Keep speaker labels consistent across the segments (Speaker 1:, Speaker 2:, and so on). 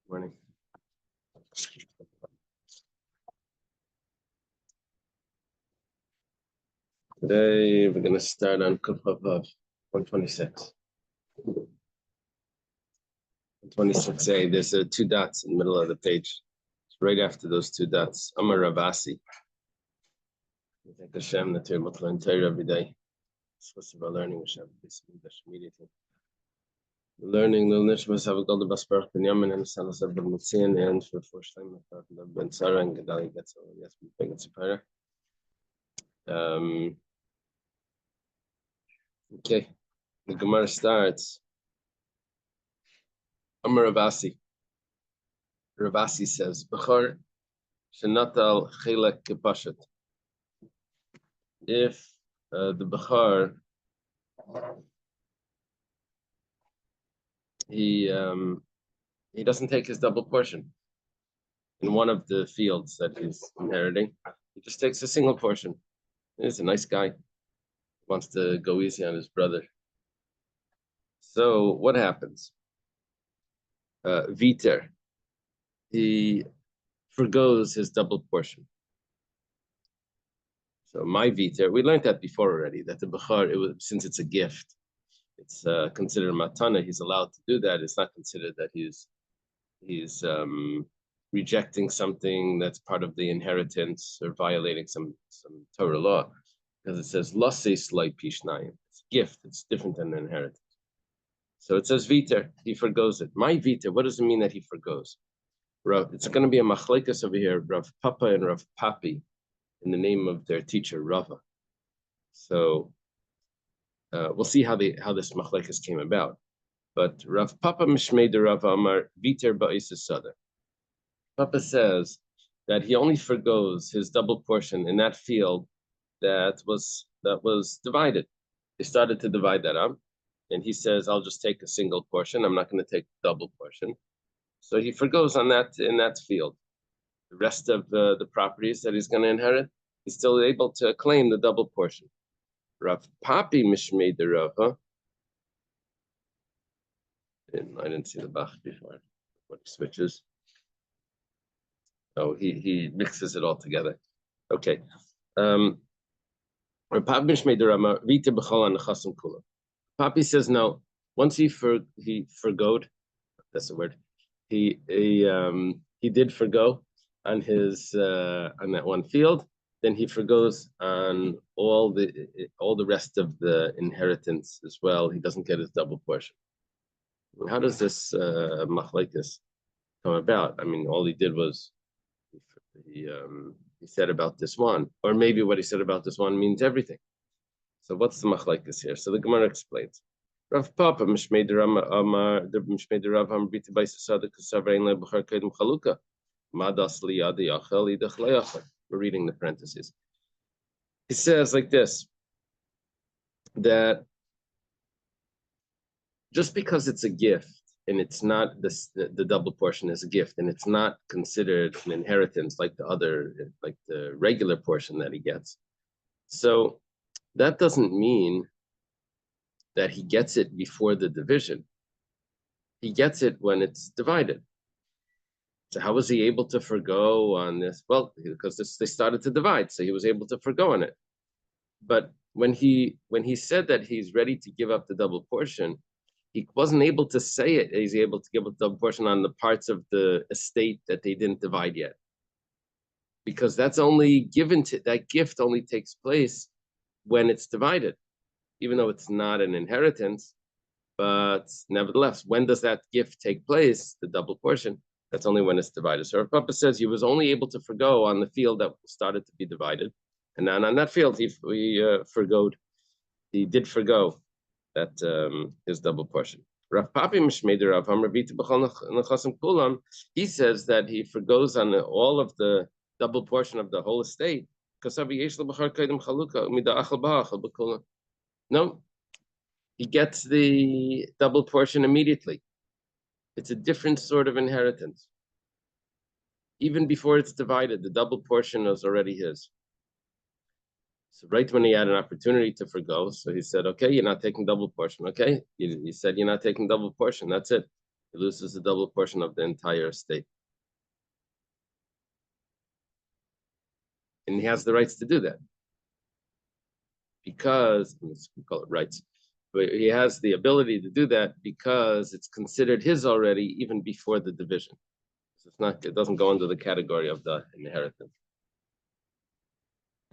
Speaker 1: Morning. Today we're going to start on Kufav 126. 126a, there's two dots in the middle of the page. It's right after those two dots. Amar Ravasi. We thank Hashem that we're able to learn Torah every day. It's what's about learning. We should have this immediately. Learning the Nishmas have a gold of Basra Daf and Salas of Mutzian and for first time Ben Sarah and Gedali gets over. Yes, we think it's a prayer. Okay, the Gemara starts. Amar Ravasi. Ravasi says, B'char shenatal chelek kepashat. If the B'char he doesn't take his double portion in one of the fields that he's inheriting, he just takes a single portion. He's a nice guy, wants to go easy on his brother. So what happens? Viter, he forgoes his double portion. So my viter, we learned that before already, that the B'char, since it's a gift, it's considered matana. He's allowed to do that. It's not considered that he's rejecting something that's part of the inheritance or violating some Torah law, because it says lasei slai pishnayim. It's a gift. It's different than an inheritance. So it says viter. He forgoes it. My viter. What does it mean that he forgoes? It's going to be a machlekes over here. Rav Papa and Rav Papi, in the name of their teacher Rava. So we'll see how this machlekes came about. But Rav Papa Mishmei de Rav Amar Viter Ba'isa Sada. Papa says that he only forgoes his double portion in that field that was divided. They started to divide that up, and he says, "I'll just take a single portion. I'm not going to take the double portion." So he forgoes in that field. The rest of the properties that he's going to inherit, he's still able to claim the double portion. Rav Papi Mishmei de Rava. I didn't see the Bach before. What he switches. Oh, he mixes it all together. Okay. Rav Papi Mishmei de Rava. Vita b'chol ha'nechasim kula. Papi says no. Once he forgoed, that's the word. He did forgo on his on that one field. Then he forgoes on all the rest of the inheritance as well. He doesn't get his double portion. How does this machlekes come about? I mean, all he did was he said about this one, or maybe what he said about this one means everything. So what's the machlekes here? So the Gemara explains. Rav Papa Mishmei de Rava Amar the Mishmei de Rava Amar Bita Ba'isa Sada Kasavein LeBachar Kedem Chaluka Madas Liyadi Achel Idach Leachel. We're reading the parentheses. He says like this, that just because it's a gift and it's not the double portion is a gift and it's not considered an inheritance like the regular portion that he gets. So that doesn't mean that he gets it before the division. He gets it when it's divided. So how was he able to forgo on this? Well, because they started to divide, so he was able to forgo on it. But when he said that he's ready to give up the double portion, he wasn't able to say it. He's able to give up the double portion on the parts of the estate that they didn't divide yet, because that's only given to that gift only takes place when it's divided, even though it's not an inheritance. But nevertheless, when does that gift take place? The double portion. That's only when it's divided. So Papa says he was only able to forgo on the field that started to be divided, and then on that field he forgoed. He did forgo that his double portion. Rav Papi Mishmei de Rav Amar Bita b'chol nechasim kulam. He says that he forgoes on all of the double portion of the whole estate. No, he gets the double portion immediately. It's a different sort of inheritance. Even before it's divided, the double portion is already his. So right when he had an opportunity to forgo, so he said, okay, you're not taking double portion. Okay, he said you're not taking double portion. That's it. He loses the double portion of the entire estate. And he has the rights to do that. Because, we call it rights, but he has the ability to do that because it's considered his already even before the division. So it's not, it doesn't go into the category of the inheritance.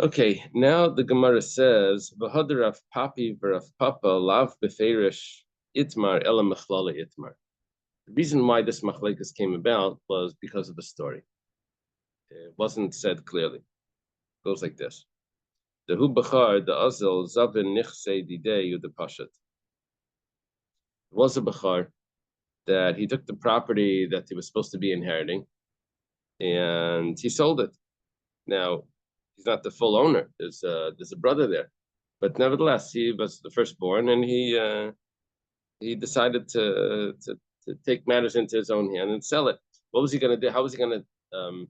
Speaker 1: Okay, now the Gemara says, "V'hadar Rav Papi v'Rav Papa lav beferish itmar ela mechlala itmar." The reason why this machlekes came about was because of the story. It wasn't said clearly. It goes like this: the hu bechar the azel zavin nichse didei the pashat. It was a bechar that he took the property that he was supposed to be inheriting, and he sold it. Now, he's not the full owner. There's a brother there, but nevertheless, he was the firstborn, and he decided to take matters into his own hand and sell it. What was he going to do? How was he going to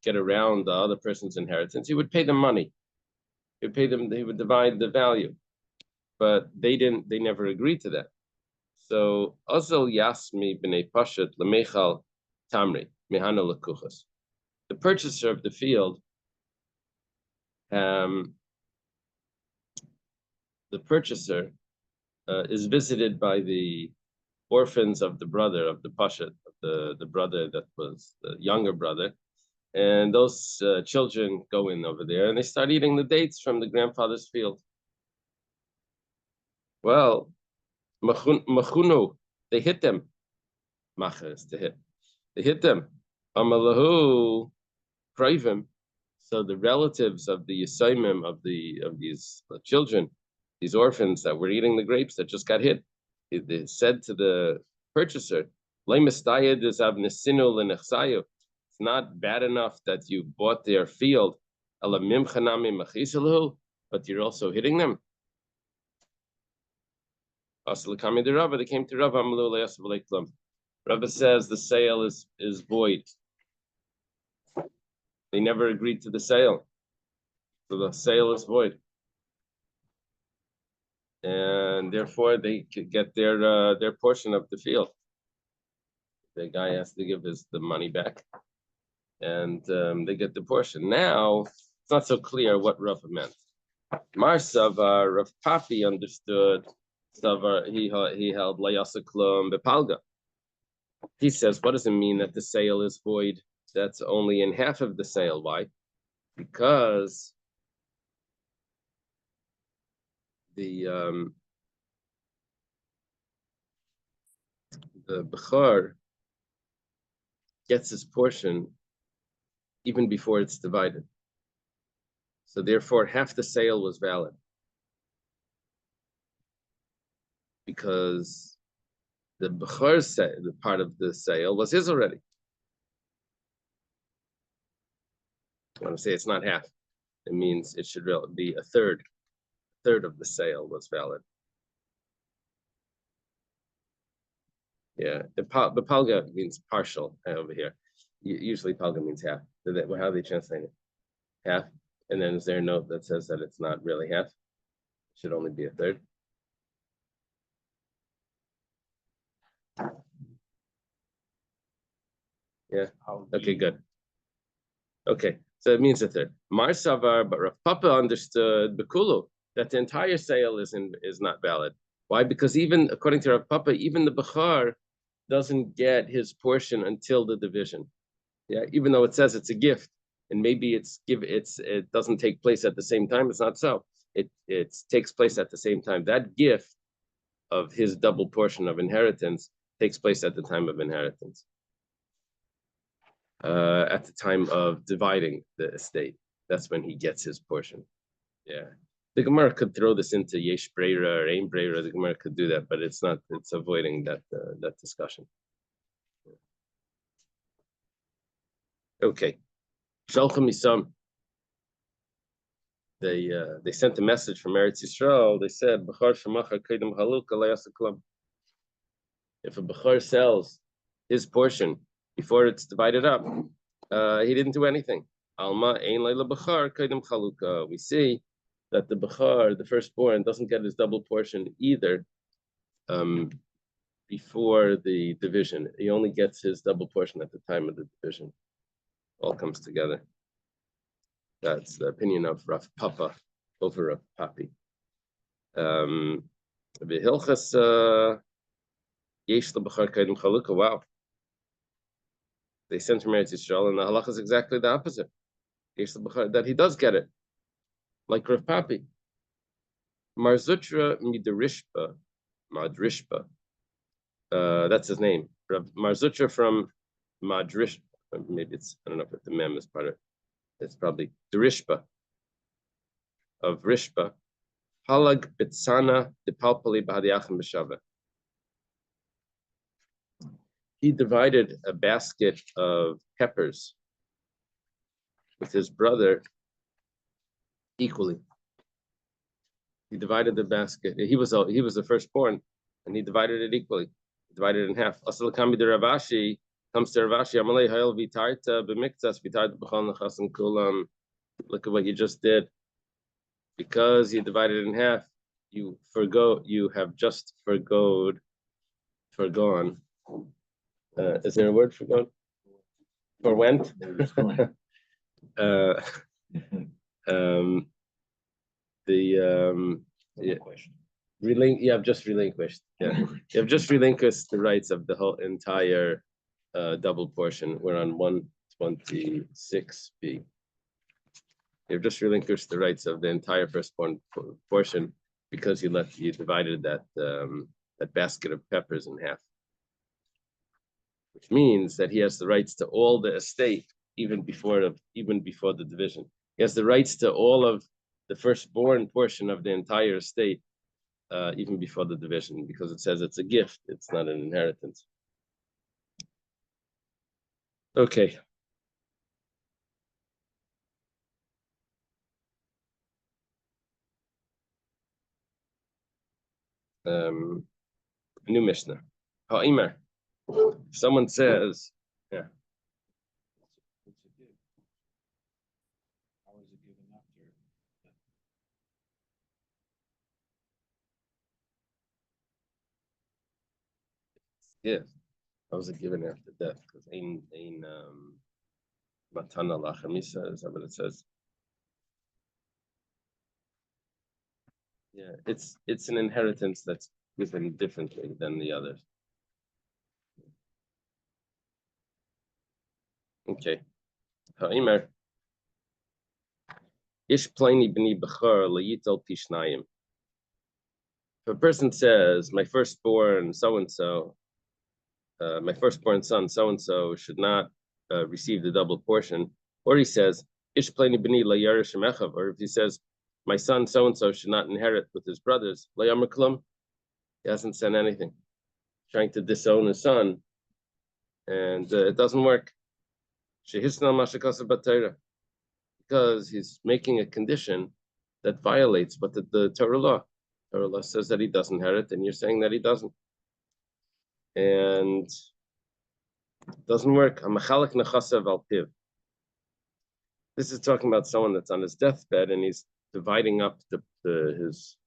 Speaker 1: get around the other person's inheritance? He would pay them money. He would pay them. He would divide the value, but they didn't. They never agreed to that. So Azel Yasmi b'nei Pashat lemechal Tamri mehana lekuchas. The purchaser of the field, the purchaser is visited by the orphans of the brother of the Pashat, of the brother that was the younger brother, and those children go in over there and they start eating the dates from the grandfather's field. Well, machunu, they hit them. Macha is to hit. They hit them. Amalahu Kravim. So the relatives of the Yisaimim of these children, these orphans that were eating the grapes that just got hit, they said to the purchaser, it's not bad enough that you bought their field, but you're also hitting them. They came to Rava. Rava says the sale is void. They never agreed to the sale. So the sale is void. And therefore they could get their portion of the field. The guy has to give the money back. And they get the portion. Now, it's not so clear what Rav meant. Mar Savar, Rav Papi understood. Savar, he held Layasa Klum Bepalga. He says, what does it mean that the sale is void? That's only in half of the sale. Why? Because the Bechar gets his portion even before it's divided. So therefore, half the sale was valid. Because the Bechar the part of the sale was his already. I want to say it's not half. It means it should be a third. A third of the sale was valid. Yeah, the palga means partial over here. Usually palga means half. How do they translate it? Half. And then is there a note that says that it's not really half? It should only be a third. Yeah. Okay, good. Okay, so it means a third. Mar Savar, but Rav Papa understood Bekulu that the entire sale is not valid. Why? Because even according to Rav Papa, even the Bechar doesn't get his portion until the division. Yeah, even though it says it's a gift, and maybe it doesn't take place at the same time. It's not so. It takes place at the same time. That gift of his double portion of inheritance takes place at the time of inheritance. At the time of dividing the estate, that's when he gets his portion. Yeah, the Gemara could throw this into Yesh Breira or Ein Breira. The Gemara could do that, but it's not. It's avoiding that discussion. Okay, Shalcha Misam. They sent a message from Eretz Yisrael. They said, "Bechar shemacha kedem halukah layasaklam." If a bechar sells his portion before it's divided up, he didn't do anything. Alma ein leila b'char kaidem chaluka. We see that the b'char, the firstborn, doesn't get his double portion either before the division. He only gets his double portion at the time of the division. All comes together. That's the opinion of Rav Papa over Rav Papi. V'hilchas yesh lebachar kaidem chaluka. Wow. They sent him to Yisrael, and the halacha is exactly the opposite. Yesh lebachar, that he does get it, like Rav Papi. Marzutra midarishpa, Madrishpa. That's his name. Marzutra from Madrish. Maybe it's, I don't know if the mem is part of it. It's probably Drishpa of Rishpa. Halag bitsana depalpali b'hadiachim b'shava. He divided a basket of peppers with his brother equally. He divided the basket. He was the firstborn, and he divided it equally. He divided it in half. Asal kami de Ravashi comes to Ravashi. Amalei hayel vitarta b'miktas vitarta b'chol nechas and kulam. Look at what you just did. Because you divided it in half, you have just forgone. Is there a word forgone? Forwent? You have just relinquished. Yeah, you have just relinquished the rights of the whole entire double portion. We're on 126b. You've just relinquished the rights of the entire firstborn portion because you divided that that basket of peppers in half, which means that he has the rights to all the estate even before the division. He has the rights to all of the firstborn portion of the entire estate even before the division, because it says it's a gift, it's not an inheritance. Okay. New Mishnah. Ha'imer. If someone says, yeah.
Speaker 2: How is it given after?
Speaker 1: Yeah. How was it given after death? Because ein matana lachamisa, is that what it says? Yeah, it's an inheritance that's given differently than the others. Okay. Ha'imer. Ish plani b'ni b'char layitel pishnayim. If a person says, my firstborn so-and-so, my firstborn son so-and-so should not receive the double portion, or he says, Ish plani b'ni layarish mechav, or if he says, my son so-and-so should not inherit with his brothers, layamar klum, he hasn't said anything. Trying to disown his son, and it doesn't work. Because he's making a condition that violates what the Torah law. Torah law says that he doesn't inherit, and you're saying that he doesn't. And it doesn't work. This is talking about someone that's on his deathbed and he's dividing up his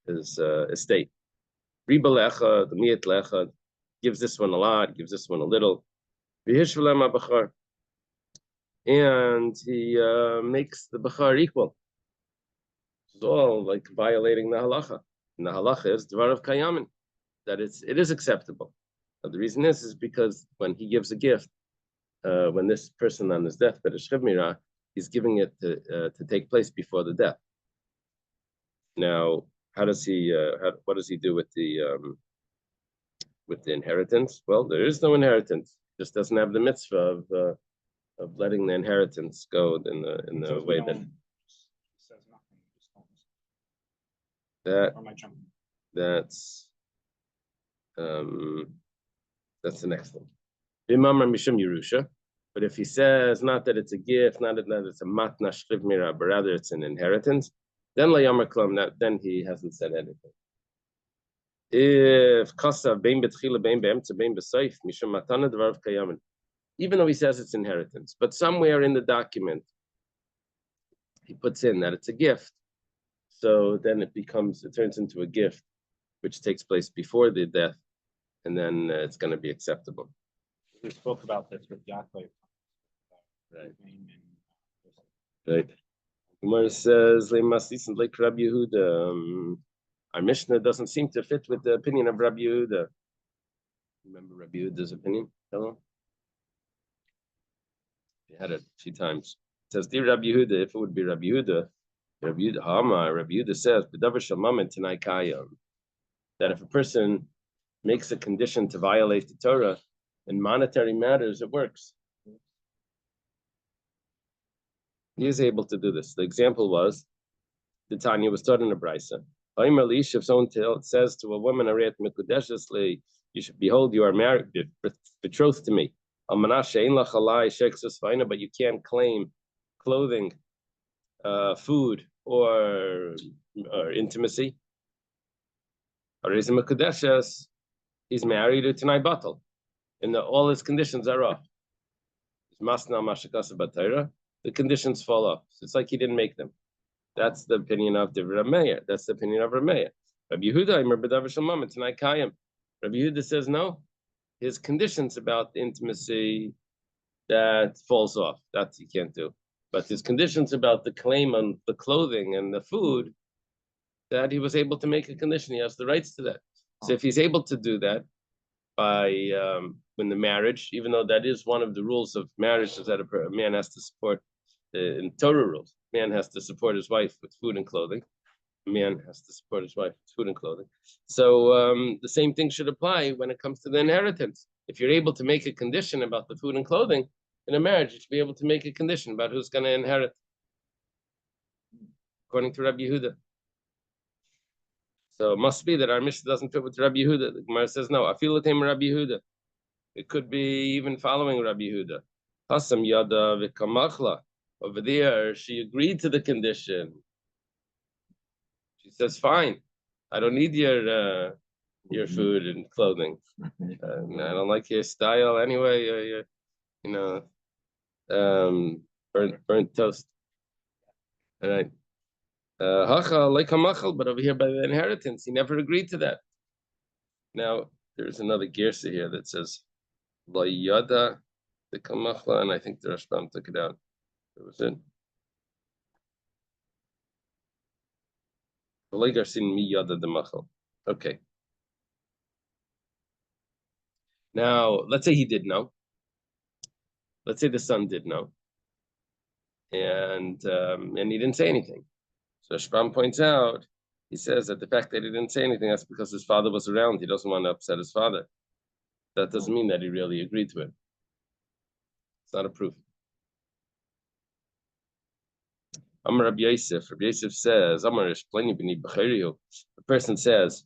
Speaker 1: estate. Riba lecha, the miyat lecha, gives this one a lot, gives this one a little. And he makes the bachar equal. It's all like violating the halacha. And the halacha is dvar of kayamin, that it is acceptable. Now, the reason is because when he gives a gift, when this person on his deathbed is shchivmira, he's giving it to take place before the death. Now, what does he do with the inheritance? Well, there is no inheritance. He just doesn't have the mitzvah of letting the inheritance go in the way that
Speaker 2: Says nothing.
Speaker 1: that
Speaker 2: or am I jumping?
Speaker 1: that's the next one. B'mamar mishum Yerusha. But if he says not that it's a gift, not that it's a matna shchivmira, but rather it's an inheritance, then layamar klum, then he hasn't said anything. If kasav bein betchila bein be'emtza bein b'seif mishum matana dvar of kayamin. even though he says it's inheritance, but somewhere in the document, he puts in that it's a gift. So then it turns into a gift, which takes place before the death, and then it's going to be acceptable.
Speaker 2: We spoke about this with Yaakov.
Speaker 1: Right. Right. Gemara says, like Rabbi Yehuda. Our Mishnah doesn't seem to fit with the opinion of Rabbi Yehuda. Remember Rabbi Yehuda's opinion? Hello? He had it a few times. It says, dear Rabbi Yehuda, if it would be Rabbi Yehuda, Rabbi Yehuda says, that if a person makes a condition to violate the Torah in monetary matters, it works. He is able to do this. The example was, the Tanya was taught in a brisa. If someone says to a woman, you should behold, you are married, betrothed to me. But you can't claim clothing, food, or intimacy. He's married to Tanai Batal, and all his conditions are off. The conditions fall off. So it's like he didn't make them. That's the opinion of Divrei Meir. That's the opinion of Rameir. Rabbi Yehuda, Rabbi Yehuda says no. His conditions about intimacy, that falls off. That he can't do. But his conditions about the claim on the clothing and the food, that he was able to make a condition. He has the rights to that. So if he's able to do that by when the marriage, even though that is one of the rules of marriage, is that a man has to support in Torah rules. Man has to support his wife with food and clothing. A man has to support his wife with food and clothing. So the same thing should apply when it comes to the inheritance. If you're able to make a condition about the food and clothing in a marriage, you should be able to make a condition about who's going to inherit, according to Rabbi Yehuda. So it must be that our Mishnah doesn't fit with Rabbi Yehuda. The Gemara says no. I feel it Rabbi Yehuda. It could be even following Rabbi Yehuda. Hasam yada v'kamachla. Over there, she agreed to the condition. She says, "Fine, I don't need your food and clothing. I don't like your style anyway. Burnt toast. All right. But over here by the inheritance, he never agreed to that. Now there's another girsa here that says la yada the kamachla, and I think the Rashbam took it out. It was in okay. Now let's say he did know. Let's say the son did know, and he didn't say anything. So Shpam points out, he says that the fact that he didn't say anything, that's because his father was around. He doesn't want to upset his father. That doesn't mean that he really agreed to it. It's not a proof. Amar Rabbi Yosef. Rabbi Yosef says, the person says,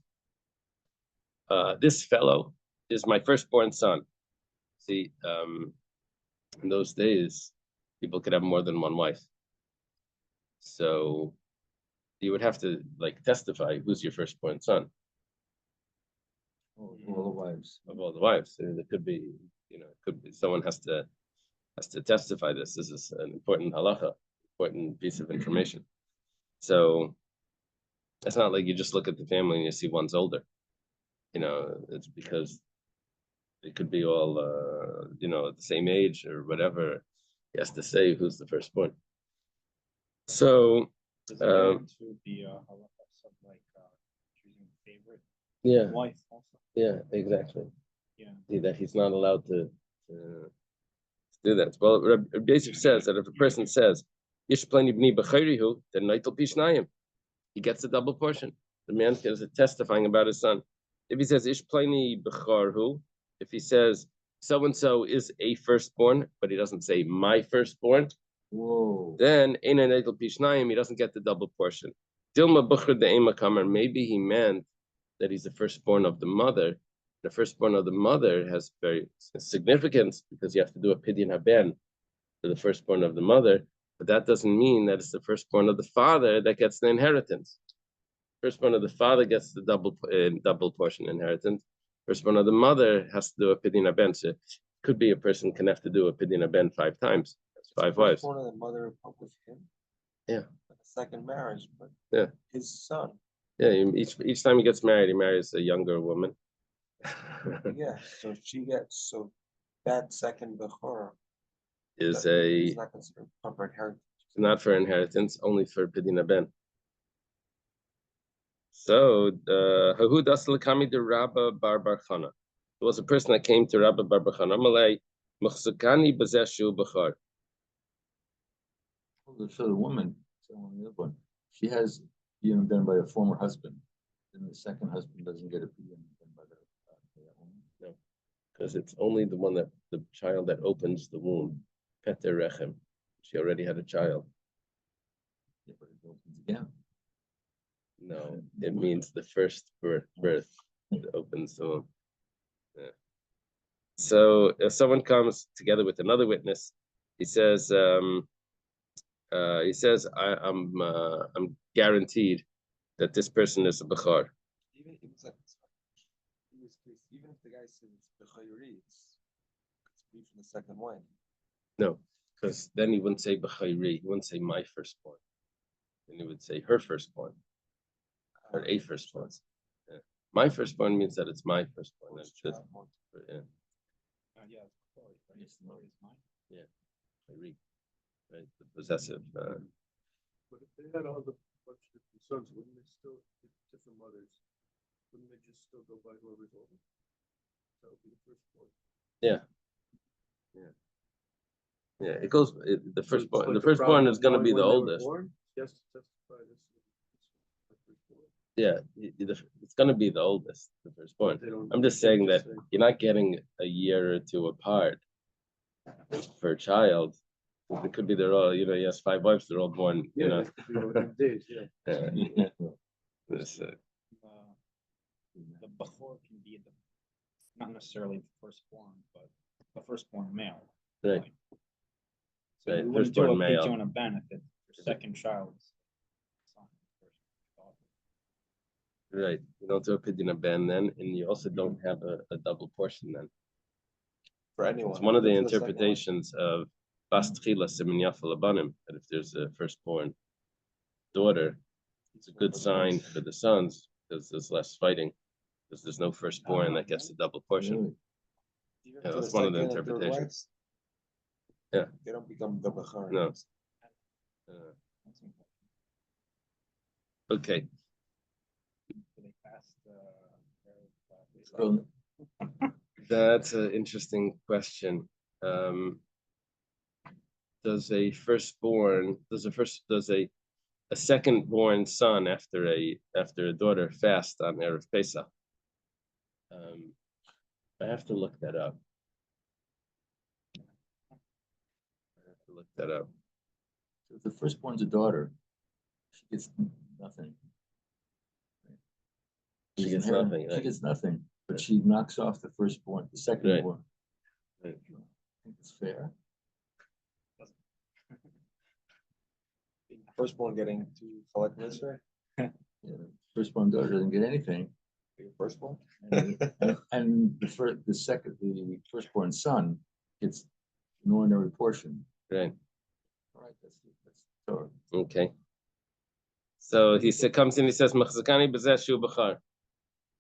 Speaker 1: this fellow is my firstborn son. See, in those days, people could have more than one wife. So you would have to testify who's your firstborn son.
Speaker 3: All the wives.
Speaker 1: Of all the wives. There could be, someone has to testify this. This is an important halacha, important piece of information. So it's not like you just look at the family and you see one's older. It's because it could be all at the same age or whatever. He has to say who's the firstborn. So
Speaker 2: does it get into the halacha of choosing a favorite wife also?
Speaker 1: Yeah, exactly.
Speaker 2: Yeah.
Speaker 1: That he's not allowed to do that. Well, Rabbi Yosef says that if a person says, Ish pleni b'ni b'chayrihu, then naitel pishnayim, he gets a double portion. The man is testifying about his son. If he says, Ish pleni b'charhu, if he says, so-and-so is a firstborn, but he doesn't say my firstborn, then ein naitel pishnayim, he doesn't get the double portion. Dilma b'char de'ema kamar, maybe he meant that he's the firstborn of the mother. The firstborn of the mother has very significance because you have to do a pidyon haben for the firstborn of the mother, but that doesn't mean that it's the firstborn of the father that gets the inheritance. Firstborn of the father gets the double portion inheritance. Firstborn of the mother has to do a pidyon haben. So could be a person can have to do a pidyon ben 5 times. That's 5 wives.
Speaker 3: One of the mother with him.
Speaker 1: Yeah.
Speaker 3: Like a second marriage, but
Speaker 1: yeah,
Speaker 3: his son.
Speaker 1: Yeah, each time he gets married, he marries a younger woman.
Speaker 3: Yeah, so that second bechor
Speaker 1: is
Speaker 3: not considered proper inheritance.
Speaker 1: Not for inheritance, only for pidyon ben. So, Hahu Dasalakami de Rabba Bar Chana. There was a person that came to Rabba Bar Chana. Malay, Muchsakani Bazeshu Bachar.
Speaker 4: So the woman, she has been done by a former husband. Then the second husband doesn't get a pidyon by that woman.
Speaker 1: No, because it's only the one that the child that opens the womb. Peter Rechem. She already had a child.
Speaker 4: Yeah, but it opens again.
Speaker 1: No, it means the first birth that opens the womb. Yeah. So if someone comes together with another witness, he says, I'm guaranteed that this person is a bechar.
Speaker 3: Even if the guy says it's bechayri, it's from the second wife.
Speaker 1: No, because then he wouldn't say bechayri. He wouldn't say my firstborn. Then he would say her firstborn or a firstborn. Yeah. My firstborn means that it's my firstborn. That's just yeah. Yeah, right, the possessive.
Speaker 5: But if they had all the bunch of different sons, wouldn't they still different mothers? Wouldn't they just still go by whoever's older? That would be the firstborn.
Speaker 1: Yeah. It goes. The firstborn.
Speaker 5: Like
Speaker 1: The firstborn is going to be the
Speaker 5: when they were
Speaker 1: oldest.
Speaker 5: born, yes, testify this.
Speaker 1: Yeah, it's going to be the oldest, the firstborn. I'm just saying that you're not getting a year or two apart for a child. It could be they're all, he has 5 wives, they're all born,
Speaker 5: Yeah, days, yeah.
Speaker 1: This,
Speaker 2: The bechor can be not necessarily the firstborn, but the firstborn male.
Speaker 1: right.
Speaker 2: So
Speaker 1: Right,
Speaker 2: we wouldn't do a
Speaker 1: firstborn male.
Speaker 2: pidyon ben if it's your second child's son.
Speaker 1: Right. You don't do a pidyon ben then, and you also don't have a double portion then.
Speaker 3: For anyone.
Speaker 1: It's one of the
Speaker 3: That's second
Speaker 1: interpretations of Bas Tchila Simin Yafal Abanim, that if there's a firstborn daughter, it's a good sign for the sons because there's less fighting, because there's no firstborn that gets the double portion.
Speaker 3: Even
Speaker 1: Yeah,
Speaker 3: for
Speaker 1: that's
Speaker 3: the
Speaker 1: one of the
Speaker 3: second and third
Speaker 1: interpretations.
Speaker 3: wives,
Speaker 1: Yeah.
Speaker 3: They don't become the bechor.
Speaker 1: No. Okay. That's an interesting question. Does a second born son after a daughter fast on Erev Pesach? I have to look that up.
Speaker 4: So if the firstborn's a daughter, she gets nothing.
Speaker 1: She gets nothing.
Speaker 4: She
Speaker 1: Right?
Speaker 4: gets nothing, but she knocks off the firstborn, the second
Speaker 1: Right.
Speaker 4: born.
Speaker 1: Right.
Speaker 4: I think it's fair.
Speaker 3: Firstborn getting to collect mitzvah.
Speaker 4: Yeah, the firstborn daughter doesn't get anything,
Speaker 3: Your firstborn.
Speaker 4: and the firstborn son gets an ordinary portion.
Speaker 1: Right.
Speaker 4: All right, that's Torah.
Speaker 1: Okay. So comes in. He says, "Machzakani b'zeshu b'char."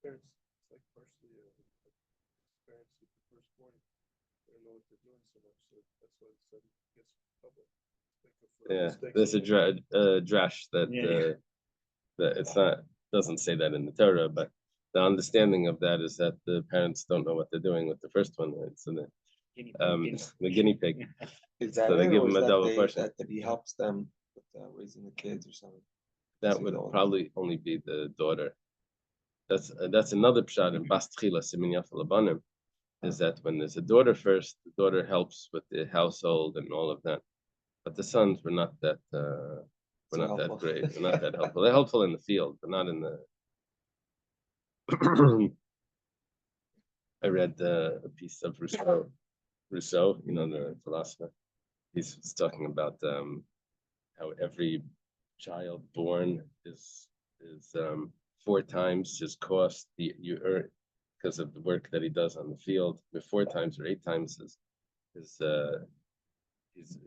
Speaker 5: Parents, it's like partially parents with the firstborn. They don't know what they're doing so much, so that's why it's gets public.
Speaker 1: Yeah, there's a drash that that it's not doesn't say that in the Torah, but the understanding of that is that the parents don't know what they're doing with the first one. Right? So the guinea pig.
Speaker 3: Is that
Speaker 1: So they
Speaker 3: it,
Speaker 1: give
Speaker 3: or
Speaker 1: him
Speaker 3: is
Speaker 1: a
Speaker 3: that
Speaker 1: double portion.
Speaker 3: that he helps them with raising the kids or something?
Speaker 1: That would probably only be the daughter. That's another pshat in Bas Tchila Simin Yafal Abanim, is that when there's a daughter first, the daughter helps with the household and all of that. But the sons were not that that great. They're not that helpful. They're helpful in the field, but not in the. I read a piece of Rousseau, the philosopher. He's talking about how every child born is 4 times his cost. because of the work that he does on the field. 4 times or 8 times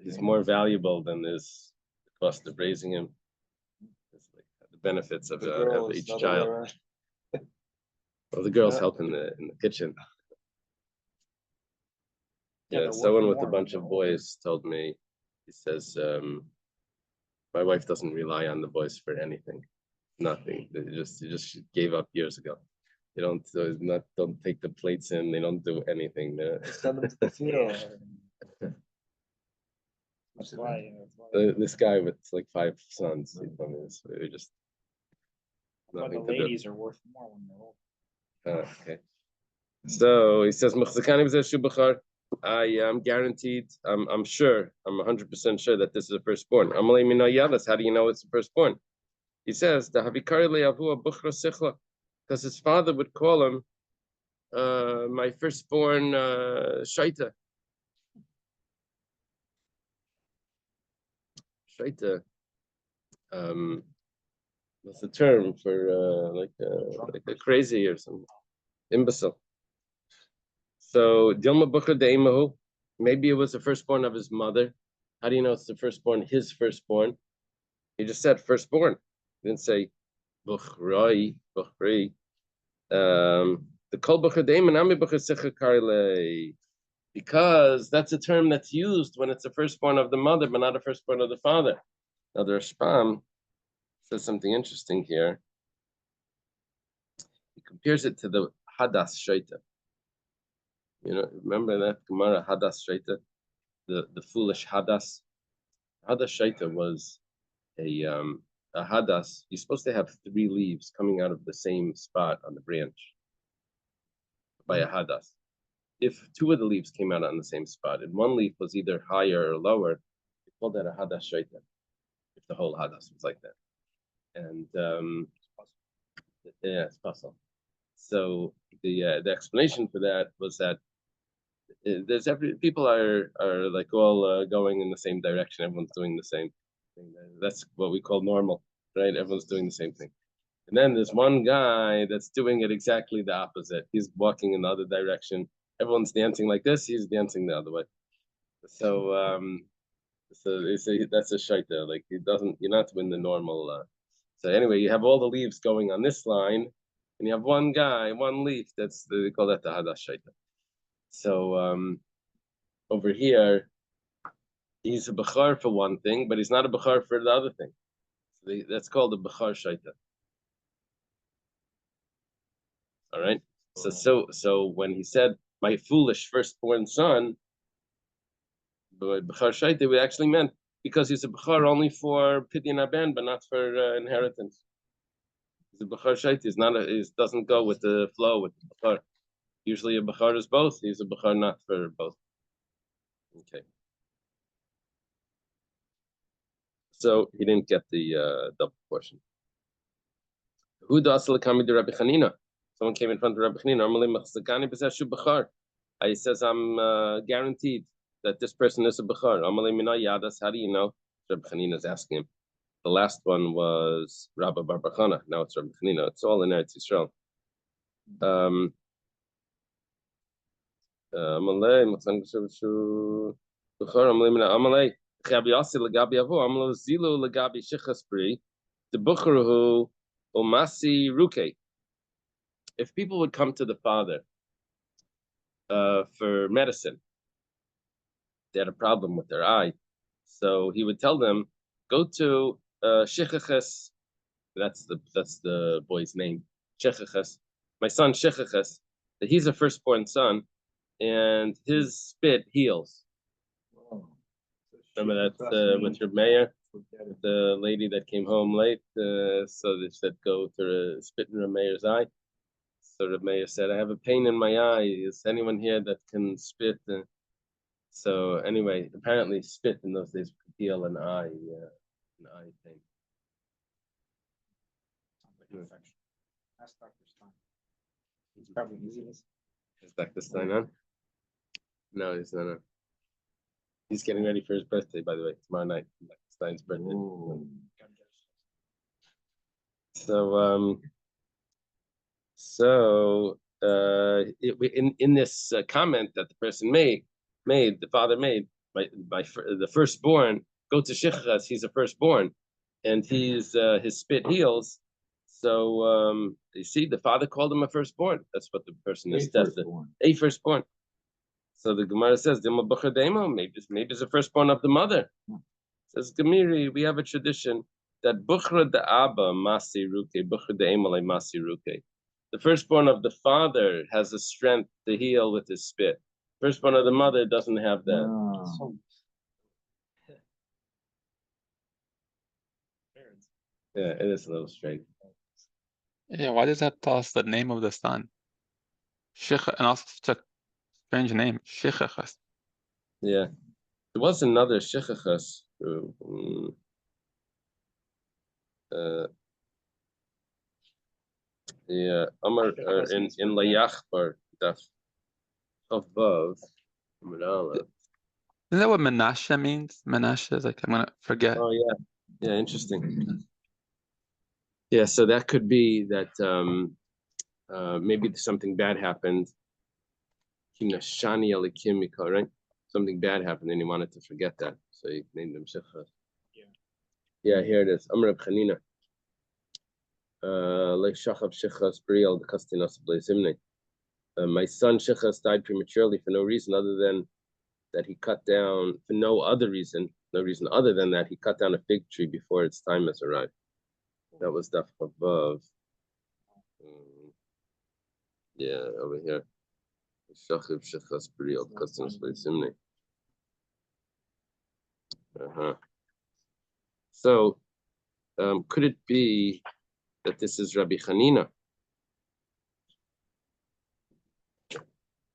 Speaker 1: he's more valuable than his cost of raising him. It's like the benefits of each child. Well, the girls help in the kitchen. Yeah, someone with a bunch of boys told me, he says, my wife doesn't rely on the boys for anything, nothing. They just gave up years ago. They don't take the plates in. They don't do anything.
Speaker 2: Send them to the field. That's why.
Speaker 1: This guy with like 5 sons, he told me this. They just
Speaker 2: But the ladies are worth more when they're old.
Speaker 1: okay. So he says, I am guaranteed, I'm sure, I'm 100% sure that this is a firstborn. How do you know it's a firstborn? He says, because his father would call him my firstborn Shaita. Shaita. That's a term for like a crazy or some imbecile. So Dilma Bukha Deimahu, maybe it was the firstborn of his mother. How do you know it's the firstborn, his firstborn? He just said firstborn. He didn't say Bukhrai, Bukhri. The Kol Bukha Deiman Ami Bukha Sicha Karle. Because that's a term that's used when it's the firstborn of the mother, but not the firstborn of the father. Now the Rashbam says something interesting here. He compares it to the Hadas Shaita. You know, remember that Gemara Hadas Shaita, the foolish Hadas. Hadas Shaita was a Hadas. You're supposed to have 3 leaves coming out of the same spot on the branch by a Hadas. If 2 of the leaves came out on the same spot, and 1 leaf was either higher or lower, we called that a Hadas Shaita. If the whole Hadas was like that, and yeah, it's possible. So the explanation for that was that there's people are like all going in the same direction. Everyone's doing the same thing. That's what we call normal, right? Everyone's doing the same thing. And then there's one guy that's doing it exactly the opposite. He's walking in the other direction. Everyone's dancing like this. He's dancing the other way. So so they say that's a shaita. Like you're not doing the normal. So anyway, you have all the leaves going on this line, and you have one guy, 1 leaf. They call that the hadas shaita. So over here, he's a bachar for one thing, but he's not a bachar for the other thing. So that's called a bachar shaita. All right. So when he said my foolish firstborn son, bachar shaita, we actually meant because he's a bachar only for pidyon aben, but not for inheritance. He's a bachar shaita. He doesn't go with the flow with the bachar. Usually a bachar is both. He's a bachar not for both. Okay. So he didn't get the double portion. Who does Rabbi Chanina? Someone came in front of Rabbi Chanina. He says, I'm guaranteed that this person is a bachar. How do you know? Rabbi Chanina is asking him. The last one was Rabbi Bar Bachana. Now it's Rabbi Chanina. It's all in Eretz Yisrael. If people would come to the father for medicine, they had a problem with their eye, so he would tell them, go to Shechaches. That's the boy's name, Shechaches. My son Shechaches. He's a firstborn son, and his spit heals. Remember that with your mayor, the lady that came home late. So they said, go to spit in the mayor's eye. So the mayor said, I have a pain in my eye. Is anyone here that can spit? So anyway, apparently spit in those days could heal an eye pain.
Speaker 2: That's Dr. Stein. He's probably using this.
Speaker 1: Is Dr. Stein on? No, he's not on. He's getting ready for his birthday, by the way, tomorrow night. Dr. Stein's birthday.
Speaker 4: Ooh.
Speaker 1: So in this comment that the person made, the father made, the firstborn go to shichas. He's a firstborn, and he's his spit heals. So you see, the father called him a firstborn. That's what the person is tested. A firstborn. So the Gemara says, maybe it's the firstborn of the mother. Says Gemiri, we have a tradition that Bukhra de Abba Masi Ruke, Bukhra de Emalai Masi Ruke. The firstborn of the father has the strength to heal with his spit. Firstborn of the mother doesn't have that.
Speaker 4: Oh.
Speaker 1: Yeah, it is a little strange.
Speaker 6: Yeah, why does that tell us the name of the son? Shich, and also such a strange name, Shichachas.
Speaker 1: Yeah, there was another Shichachas. Yeah, Amar in Layachbar Daf above.
Speaker 6: Isn't that what Menashe means? Menashe is like, I'm gonna forget.
Speaker 1: Oh yeah, interesting. Yeah, so that could be that maybe something bad happened. Shani Alikimiko, right? Something bad happened and he wanted to forget that. So he named him Shechas. Yeah, here it is. Amr Chanina. Like Shachab Shechas Briel, the Kastinos Blazimne. My son Shechas died prematurely for no reason other than that he cut down, for no reason other than that he cut down a fig tree before its time has arrived. That was Daf above. Yeah, over here. Shachib Shechas Briel, the Kastinos Blazimne. So, could it be that this is Rabbi Chanina?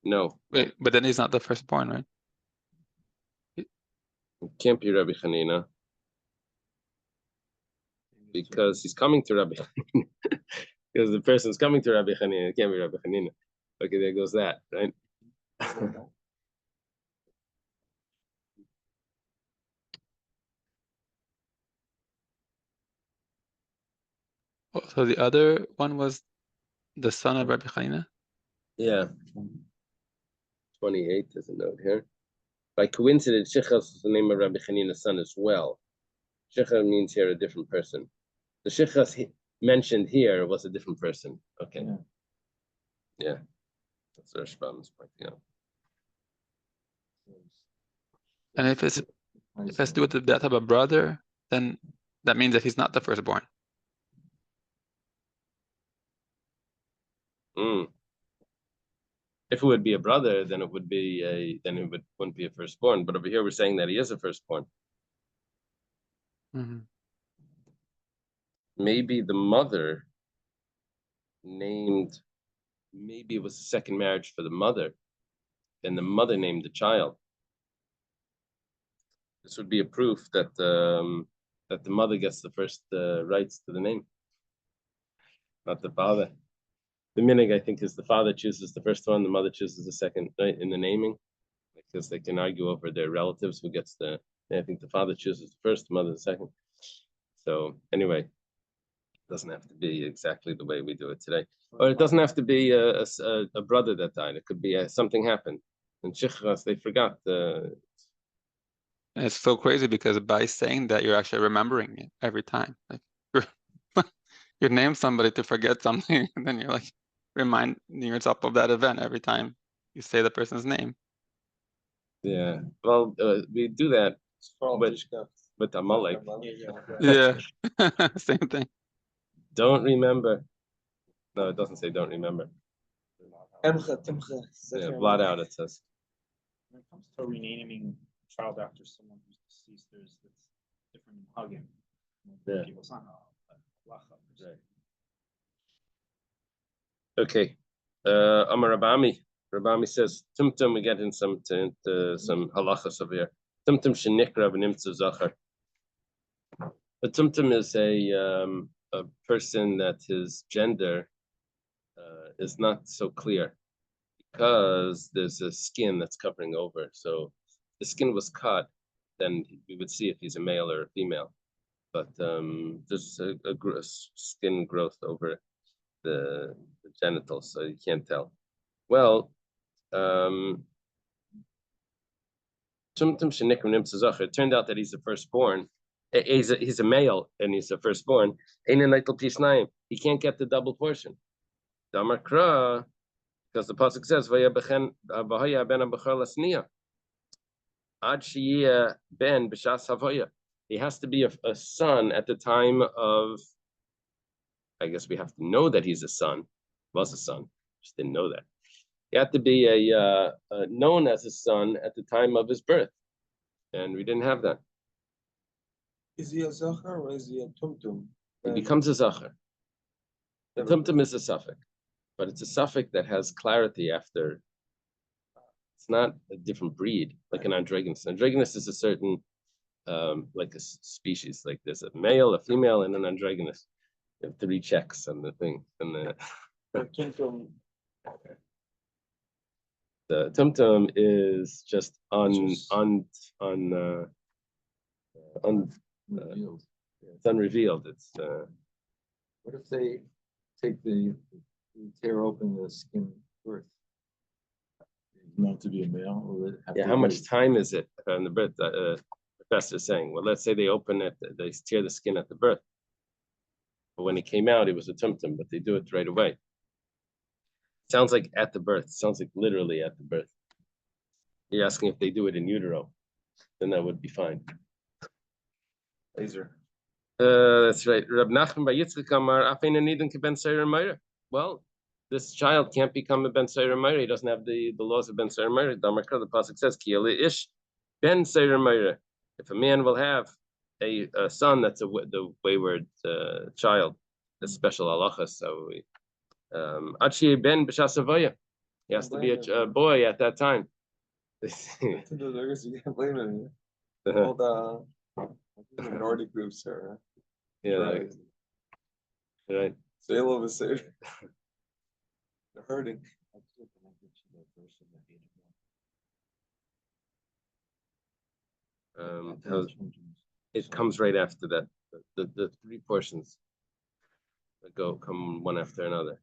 Speaker 1: No.
Speaker 6: Wait, but then he's not the firstborn, right?
Speaker 1: It can't be Rabbi Chanina because he's coming to Rabbi Chanina. Because the person's coming to Rabbi Chanina. It can't be Rabbi Chanina. Okay, there goes that, right?
Speaker 6: So the other one was the son of Rabbi Chanina?
Speaker 1: Yeah. 28, there's a note here. By coincidence, Shechas is the name of Rabbi Chanina's son as well. Shechas means here a different person. The Shechas mentioned here was a different person. Okay. Yeah. That's what Rashbam is pointing out.
Speaker 6: And if it has to do with the death of a brother, then that means that he's not the firstborn.
Speaker 1: If it would be a brother, then it would be wouldn't be a firstborn. But over here we're saying that he is a firstborn. Maybe the mother named, maybe it was a second marriage for the mother, and the mother named the child. This would be a proof that that the mother gets the first rights to the name, not the father. The minig, I think, is the father chooses the first one, the mother chooses the second, right, in the naming, because they can argue over their relatives who gets the. I think the father chooses the first, the mother the second. So anyway, it doesn't have to be exactly the way we do it today, or it doesn't have to be a brother that died. It could be something happened, and Shichras they forgot.
Speaker 6: And it's so crazy because by saying that, you're actually remembering it every time. Like you name somebody to forget something, and then you're like reminding yourself of that event every time you say the person's name.
Speaker 1: Yeah, well, we do that with Amalek.
Speaker 6: Yeah, same thing.
Speaker 1: Don't remember. No, it doesn't say don't remember. Yeah, blot out, it says.
Speaker 2: When it comes to renaming a child after someone who's deceased, it's different than hugging.
Speaker 1: Yeah.
Speaker 2: People's not
Speaker 1: Right. Okay. Amar Rabami. Rabami says, Tumtum, we get into some halachas over here. Tumtum shenikra v'nimtzu zachar. A tumtum is a person that his gender is not so clear because there's a skin that's covering over. So if the skin was cut, then we would see if he's a male or a female. But there's a skin growth over it. the genitals, so you can't tell. Well, it turned out that he's the firstborn. He's a male and he's the firstborn. He can't get the double portion. Because the pasuk says, he has to be a son at the time of. I guess we have to know that he's a son. Was a son. Just didn't know that. He had to be known as a son at the time of his birth, and we didn't have that.
Speaker 3: Is he a zachar or is he a tumtum?
Speaker 1: He becomes a zachar. The tumtum is a suffix, but it's a suffix that has clarity after. It's not a different breed like an androgynous. Androgynous is a certain, like a species. Like there's a male, a female, and an androgynous. You have 3 checks on the thing, and
Speaker 3: Tumtum.
Speaker 1: the tumtum is just
Speaker 4: Revealed.
Speaker 1: it's unrevealed. It's
Speaker 4: What if they take tear open the skin birth? Is known to be a male, or would it have
Speaker 1: yeah.
Speaker 4: to
Speaker 1: How much
Speaker 4: wait?
Speaker 1: time is it on the birth? Professor is saying, well, let's say they open it, they tear the skin at the birth, but when it came out, it was a tumtum, but they do it right away. Sounds like at the birth. Sounds like literally at the birth. You're asking if they do it in utero, then that would be fine.
Speaker 3: Laser.
Speaker 1: That's right. Rab Nachman bar Yitzchak Amar, Afein Anidin ke ben Seir Meir. Well, this child can't become a ben Seir Meir. He doesn't have the laws of ben Seir Meir. Damarka, the pasuk says, Ki eli ish ben Seir Meir. If a man will have a son that's the wayward child, the special halacha. So Achi ben b'shas avaya. He has to be a boy at that time.
Speaker 3: You can't blame him. All the Nordic groups are.
Speaker 1: Yeah, right.
Speaker 3: Sail of a sailor. They're hurting.
Speaker 1: It comes right after that. The 3 portions that come one after another.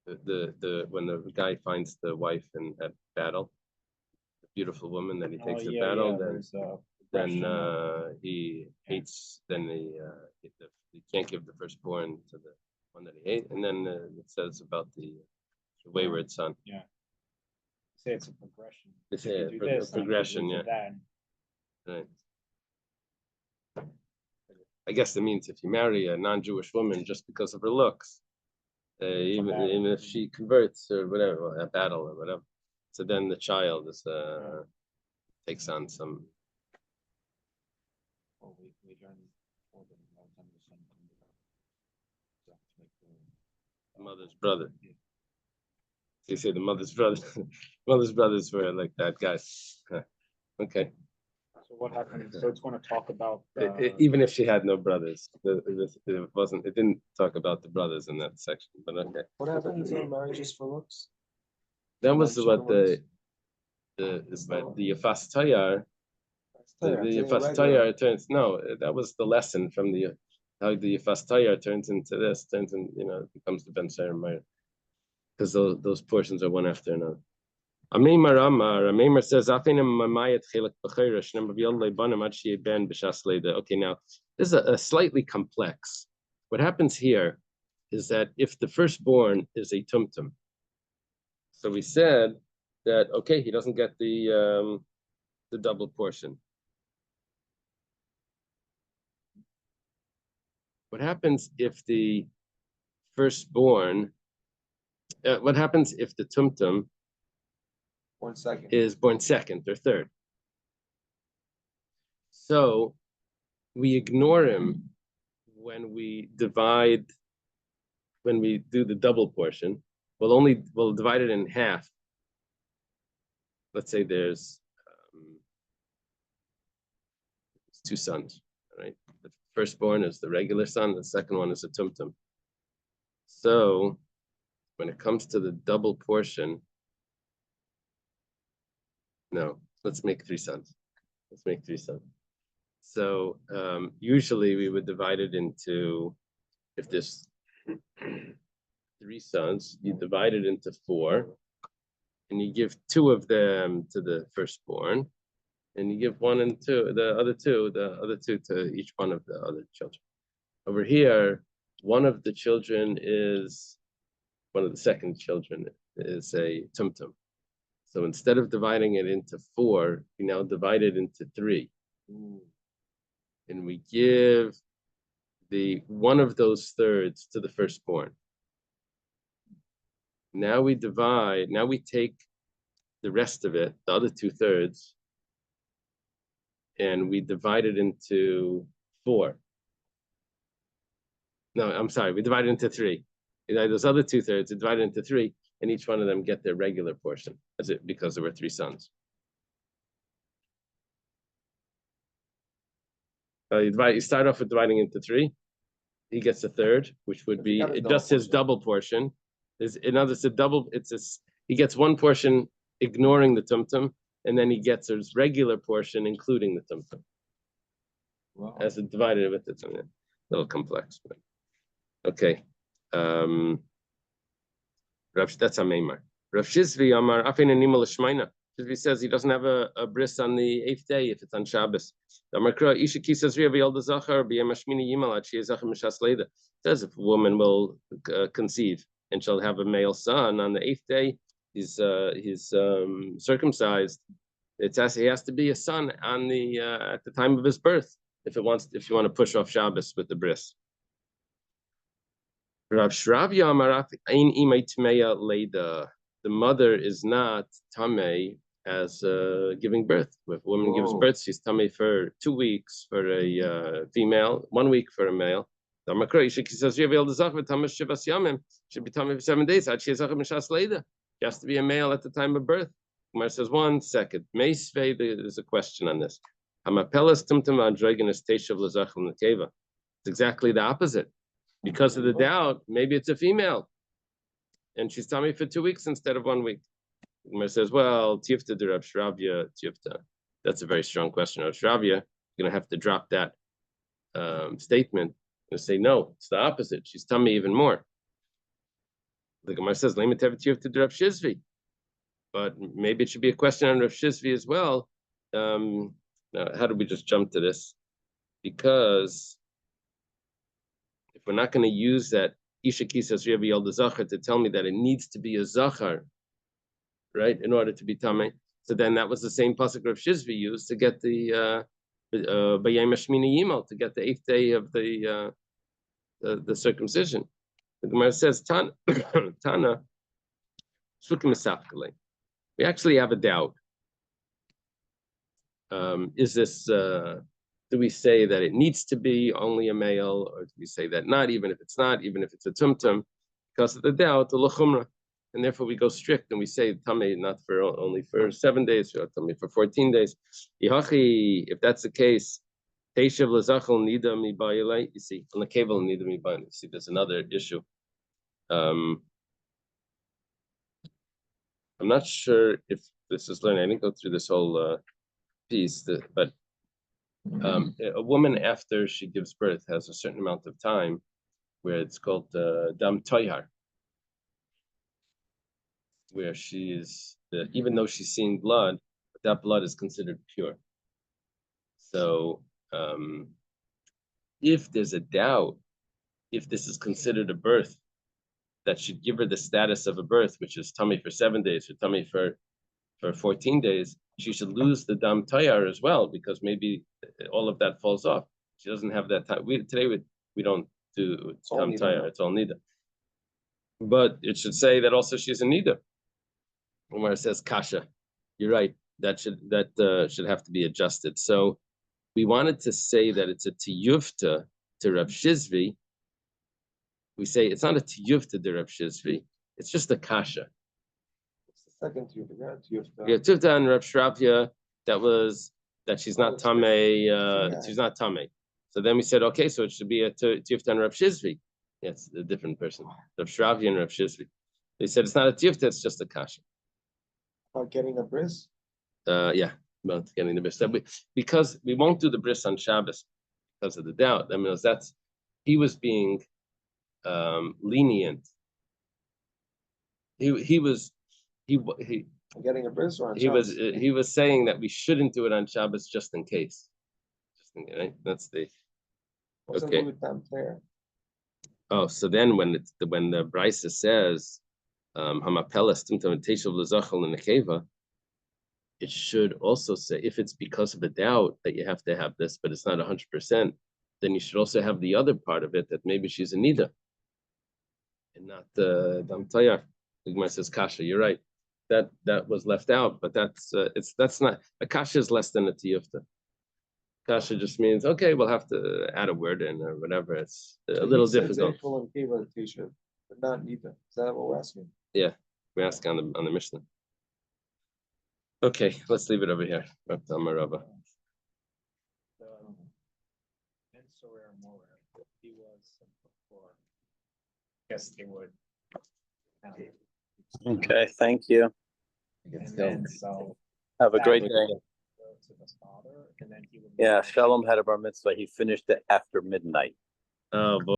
Speaker 1: The when the guy finds the wife at battle, the beautiful woman that he takes to battle, then he hates. Then he can't give the firstborn to the one that he hates, and then it says about the wayward son.
Speaker 2: Yeah. Say it's a progression.
Speaker 1: They say a progression, yeah. Right. I guess that means if you marry a non-Jewish woman just because of her looks, even if she converts or whatever, a battle or whatever, so then the child is takes on some. Mother's brother. You say the mother's brother. Mother's brothers were like that, guys. Okay.
Speaker 2: So what happens? So it's going to talk about
Speaker 1: even if she had no brothers, it wasn't. It didn't talk about the brothers in that section. But okay.
Speaker 3: What happens in marriages for looks?
Speaker 1: That was what the Yafas Tayar. The Yafas Tayar turns. No, that was the lesson from how the Yafas Tayar turns into this. Becomes the Ben Seir Meir. Because those portions are one after another. Amar says, okay, now this is a slightly complex. What happens here is that if the firstborn is a tumtum, so we said that, okay, he doesn't get the double portion. What happens if the firstborn, what happens if the tumtum is born second or third? So we ignore him when we do the double portion. We'll divide it in half. Let's say there's 2 sons, right? The firstborn is the regular son, the second one is a tumtum. So when it comes to the double portion, no, let's make 3 sons. Let's make 3 sons. So usually we would divide it into, if there's 3 sons, you divide it into 4, and you give 2 of them to the firstborn, and you give 1 and 2, the other two to each one of the other children. Over here, one of the second children is a tumtum. So instead of dividing it into 4, we now divide it into 3. And we give one of those thirds to the firstborn. Now we take the rest of it, the other 2/3, and we divide it into 4. No, I'm sorry, we divide it into 3. Those other 2/3 are divided into 3, and each one of them get their regular portion, because there were 3 sons. You start off with dividing into 3. He gets a third, which would be just his double portion. In other words, he gets 1 portion ignoring the tumtum, and then he gets his regular portion including the tumtum. Wow. As it divided with it, a little complex, but okay. That's a Meimar. Rav Shizvi Amar Afin Animal Shmaina. Shizvi says he doesn't have a bris on the 8th day if it's on Shabbos. Says if a woman will conceive and she'll have a male son on the 8th day, he's circumcised. He has to be a son on the at the time of his birth if you want to push off Shabbos with the bris. Rav Shravya Amar Ein Imay Tmeya Leida. The mother is not tamei as giving birth. If a woman gives birth, she's tamei for 2 weeks for a female, 1 week for a male. She should be tamei for 7 days. She has to be a male at the time of birth. Gemara says 1 second. Meisvei, there's a question on this. It's exactly the opposite. Because of the doubt, maybe it's a female, and she's telling me for 2 weeks instead of 1 week. Gemara says, well, tifta de Rav Shravya tifta. That's a very strong question. Rav Shravya, you're going to have to drop that statement and say, no, it's the opposite. She's telling me even more. The Gemara says, lema tev tifta de Rav Shizvi. But maybe it should be a question on Rav Shizvi as well. Now, how did we just jump to this? Because if we're not going to use that Isha Kisas Revi Yel Zachar to tell me that it needs to be a Zachar, right, in order to be Tameh, so then that was the same pasuk Rav Shizvi used to get the Bayayim Hashmini Yimal, to get the 8th day of the circumcision. The Gemara says, Tana, Sukim Esafkale. We actually have a doubt. Is this... do we say that it needs to be only a male, or do we say that not, even if it's not, even if it's a tumtum, because of the doubt, the lachumra, and therefore we go strict and we say tamei not for only for 7 days, or tamei for 14 days. If that's the case, teishav lazachol nida mi ba'ilei. You see, on the cable nida mi ba'ilei. You see, there's another issue. I'm not sure if this is learning. I didn't go through this whole piece, but. A woman after she gives birth has a certain amount of time where it's called dam toyar, where she's even though she's seeing blood, but that blood is considered pure. So if there's a doubt if this is considered a birth that should give her the status of a birth, which is tummy for 7 days or tummy for 14 days, she should lose the dam tayar as well, because maybe all of that falls off. She doesn't have that time. Today we don't do dam tayar, it's all nida. But it should say that also she's a nida. Where it says kasha, you're right. That should have to be adjusted. So we wanted to say that it's a tiyufta to Rav Shizvi. We say it's not a tiyufta to Rav Shizvi. It's just a kasha.
Speaker 5: Second tiyufta.
Speaker 1: Yeah, tiyufta and Rav Shravya, that she's not tamei. She's not tamei. So then we said, okay, so it should be a tiyufta and Rav Shizvi. Yeah, it's a different person. Rav Shravya and Rav Shizvi. They said it's not a tiyufta, it's just a kasha.
Speaker 5: About getting a bris?
Speaker 1: Yeah, about getting the bris. Because we won't do the bris on Shabbos because of the doubt. I mean, he was being lenient. He
Speaker 5: Getting a bris on
Speaker 1: he was
Speaker 5: Shabbos.
Speaker 1: he was saying that we shouldn't do it on Shabbos just in case. Right? That's the
Speaker 5: What's
Speaker 1: okay.
Speaker 5: with them there?
Speaker 1: Oh, so then when the Brisa says Hamapelas Timtam Teshav L'Zachal in the Keva, it should also say if it's because of a doubt that you have to have this, but it's not 100%, then you should also have the other part of it that maybe she's a nida and not the Dam Tayar. The Gemara says Kasha. You're right. That was left out, but that's not a Kasha is less than a tiyufta. Kasha just means okay, we'll have to add a word in or whatever. It's a little difficult.
Speaker 5: But not neither. Is that what we're asking?
Speaker 1: Yeah, we're asking on the Mishnah. Okay, let's leave it over here.
Speaker 2: The Mensorer Morer, he was before. Guess they would.
Speaker 7: Okay, thank you.
Speaker 2: And then so.
Speaker 7: Have a great
Speaker 2: that
Speaker 7: day.
Speaker 2: would go to the father, and then he would.
Speaker 7: Yeah, Shalom had a bar mitzvah. He finished it after midnight.
Speaker 1: Oh boy.